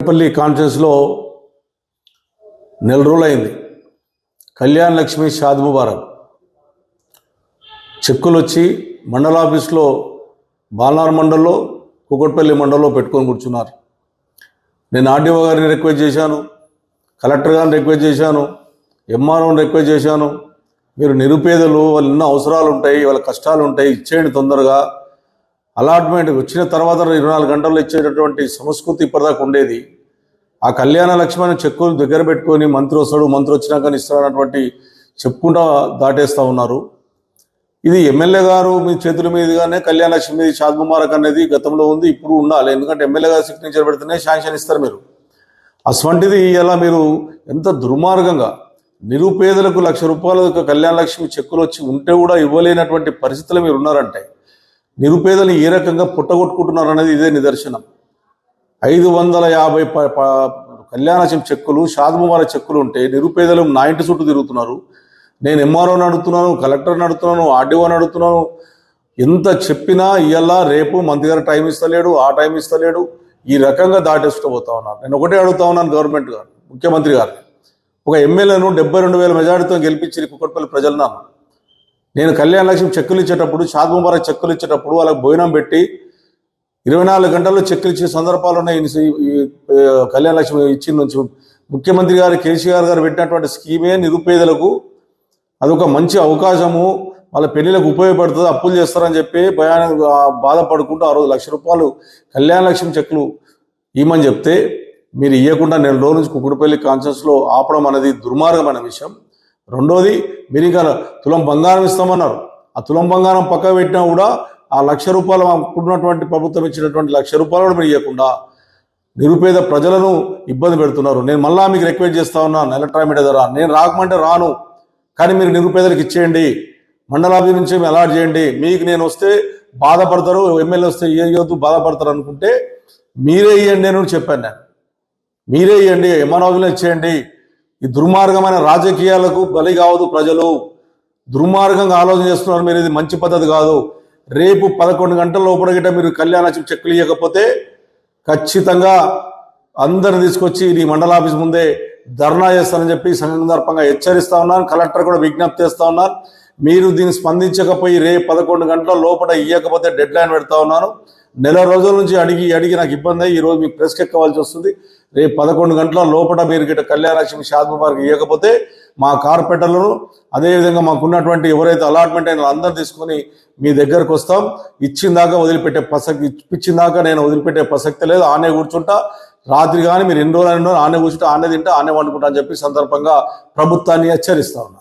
పల్లి కాన్ఫరెన్స్లో నెల రోజులైంది. కళ్యాణ్ లక్ష్మి షాద్ ముబారక్ చెక్కులు వచ్చి మండల ఆఫీస్లో బాలనార్ మండల్లో కుకట్పల్లి మండల్లో పెట్టుకొని కూర్చున్నారు. నేను ఆర్డీఓ గారిని రిక్వెస్ట్ చేశాను, కలెక్టర్ గారిని రిక్వెస్ట్ చేశాను, ఎంఆర్ఓని రిక్వెస్ట్ చేశాను. మీరు నిరుపేదలు, వాళ్ళు ఎన్నో అవసరాలు ఉంటాయి, వాళ్ళ కష్టాలు ఉంటాయి, ఇచ్చేయండి తొందరగా. అలాట్మెంట్ వచ్చిన తర్వాత 24 గంటల్లో ఇచ్చేటటువంటి సంస్కృతి ఇప్పటిదాకా ఉండేది. ఆ కళ్యాణ లక్ష్మి చెక్కులు దగ్గర పెట్టుకొని మంత్రి వస్తాడు, మంత్రి వచ్చినాక ఇస్తాడన్నటువంటి చెప్పుకుంటా దాటేస్తూ ఉన్నారు. ఇది ఎమ్మెల్యే గారు మీ చేతుల మీదుగానే కళ్యాణ లక్ష్మి షాద్ ముబారక్ అనేది గతంలో ఉంది, ఇప్పుడు ఉండాలి. ఎందుకంటే ఎమ్మెల్యే గారు సిగ్నేచర్ పెడితేనే శాంక్షన్ ఇస్తారు మీరు. అటువంటిది ఇలా మీరు ఎంత దుర్మార్గంగా నిరుపేదలకు ₹1,00,000 కళ్యాణ లక్ష్మి చెక్కులు వచ్చి ఉంటే కూడా ఇవ్వలేనటువంటి పరిస్థితులు మీరు ఉన్నారంటే నిరుపేదలు ఏ రకంగా పుట్టగొట్టుకుంటున్నారు అనేది ఇదే నిదర్శనం. 550 కళ్యాణ లక్ష్మి చెక్కులు, షాద్ ముబారక్ చెక్కులు ఉంటే నిరుపేదలు నా ఇంటి చుట్టూ తిరుగుతున్నారు. నేను ఎంఆర్ఓని అడుగుతున్నాను, కలెక్టర్ని అడుగుతున్నాను, ఆర్డీఓని అడుగుతున్నాను. ఎంత చెప్పినా ఇవాళ రేపు మంత్రి గారు టైం ఇస్తలేడు, ఆ టైం ఇస్తలేడు. ఈ రకంగా దాటేస్తూ పోతా ఉన్నాను. నేను ఒకటే అడుగుతా ఉన్నాను గవర్నమెంట్ గారు, ముఖ్యమంత్రి గారిని. ఒక ఎమ్మెల్యేను 72,000 మెజార్టీతో గెలిపించి కుకట్పల్లి ప్రజలు నేను కళ్యాణ లక్ష్మి చెక్కులు ఇచ్చేటప్పుడు, షాద్ ముబారక్ చెక్కులు ఇచ్చేటప్పుడు వాళ్ళకి భోజనం పెట్టి 24 గంటల్లో చెక్కులు ఇచ్చే సందర్భాలు ఉన్నాయి. కళ్యాణ లక్ష్మి ఇచ్చిన నుంచి ముఖ్యమంత్రి గారు కేసీఆర్ గారు పెట్టినటువంటి స్కీమే నిరుపేదలకు అదొక మంచి అవకాశము, వాళ్ళ పెళ్లిలకు ఉపయోగపడుతుంది, అప్పులు చేస్తారని చెప్పి బాధపడుకుంటూ ఆ రోజు ₹1,00,000 కళ్యాణ లక్ష్మి చెక్కులు ఇవ్వమని చెప్తే మీరు ఇవ్వకుండా నెల రోజుల నుంచి కుకట్పల్లి కాన్ఫరెన్స్లో ఆపడం అనేది దుర్మార్గమైన విషయం. రెండోది, మీరు ఇంకా తులం బంగారం ఇస్తామన్నారు. ఆ తులం బంగారం పక్క పెట్టినా కూడా ఆ ₹1,00,000 అనుకున్నటువంటి ప్రభుత్వం ఇచ్చినటువంటి ₹1,00,000 కూడా మీరు ఇవ్వకుండా నిరుపేద ప్రజలను ఇబ్బంది పెడుతున్నారు. నేను మళ్ళా మీకు రిక్వెస్ట్ చేస్తా ఉన్నాను, ఎలక్ట్రానిక్ మీడియా ద్వారా. నేను రాకమంటే రాను, కానీ మీరు నిరుపేదలకు ఇచ్చేయండి, మండలాభి నుంచి అలాట్ చేయండి. మీకు నేను వస్తే బాధపడతారు, ఎమ్మెల్యే వస్తే ఇవ్వద్దు బాధపడతారు అనుకుంటే మీరే ఇవ్వండి అని చెప్పాను. నేను మీరే ఇవ్వండి, ఎంఆర్ఓలో ఇచ్చేయండి. ఈ దుర్మార్గమైన రాజకీయాలకు బలి కావద్దు ప్రజలు. దుర్మార్గంగా ఆలోచన చేస్తున్నారు మీరు, ఇది మంచి పద్ధతి కాదు. రేపు 11 గంటల లోపల గిట్ట మీరు కళ్యాణ లక్ష్మి చెక్కులు ఇవ్వకపోతే ఖచ్చితంగా అందరిని తీసుకొచ్చి ఈ మండల ఆఫీస్ ముందే ధర్నా చేస్తానని చెప్పి సందర్భంగా హెచ్చరిస్తా ఉన్నాను. కలెక్టర్ కూడా విజ్ఞప్తి చేస్తా ఉన్నాను. మీరు దీన్ని స్పందించకపోయి రేపు 11 గంటల లోపల ఇవ్వకపోతే డెడ్ లైన్ పెడతా ఉన్నాను. నెల రోజుల నుంచి అడిగి నాకు ఇబ్బంది అయ్యి ఈరోజు మీకు ప్రెస్కి ఎక్కవలసి వస్తుంది. రేపు 11 గంటల లోపల మీరు గిట్ట కళ్యాణ లక్ష్మి షాద్ ముబారక్ ఇవ్వకపోతే మా కార్పొరేటర్లను, అదేవిధంగా మాకున్నటువంటి ఎవరైతే అలాట్మెంట్ అయినా అందరూ తీసుకొని మీ దగ్గరకు వస్తాం. ఇచ్చిందాకా నేను వదిలిపెట్టే ప్రసక్తి లేదు. ఆనే కూర్చుంటా, రాత్రి కానీ మీరు ఎన్ని రోజులు ఆనే కూర్చుంటా, ఆనే తింటా, ఆనే వండుకుంటా అని చెప్పి సందర్భంగా ప్రభుత్వాన్ని హెచ్చరిస్తా ఉన్నా.